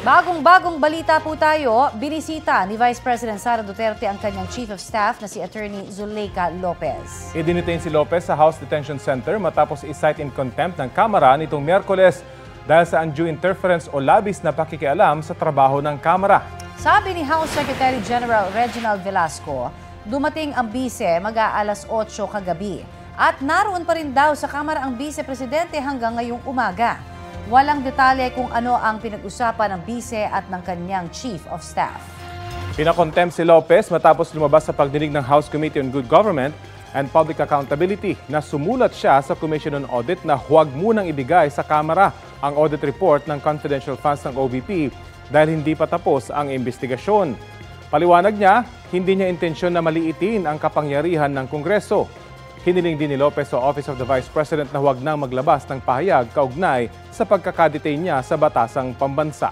Bagong-bagong balita po tayo, binisita ni Vice President Sara Duterte ang kanyang Chief of Staff na si Attorney Zuleika Lopez. Idinitain si Lopez sa House Detention Center matapos i-cite in contempt ng Kamara nitong Miyerkules dahil sa undue interference o labis na pakikialam sa trabaho ng Kamara. Sabi ni House Secretary General Reginald Velasco, dumating ang bise mag-aalas 8 kagabi at naroon pa rin daw sa Kamara ang Vice Presidente hanggang ngayong umaga. Walang detalye kung ano ang pinag-usapan ng bise at ng kanyang Chief of Staff. Pinakontempt si Lopez matapos lumabas sa pagdinig ng House Committee on Good Government and Public Accountability na sumulat siya sa Commission on Audit na huwag munang ibigay sa Kamara ang audit report ng confidential funds ng OVP dahil hindi pa tapos ang investigasyon. Paliwanag niya, hindi niya intensyon na maliitin ang kapangyarihan ng Kongreso. Hiniling din ni Lopez sa Office of the Vice President na huwag nang maglabas ng pahayag kaugnay sa pagkakadetain niya sa batasang pambansa.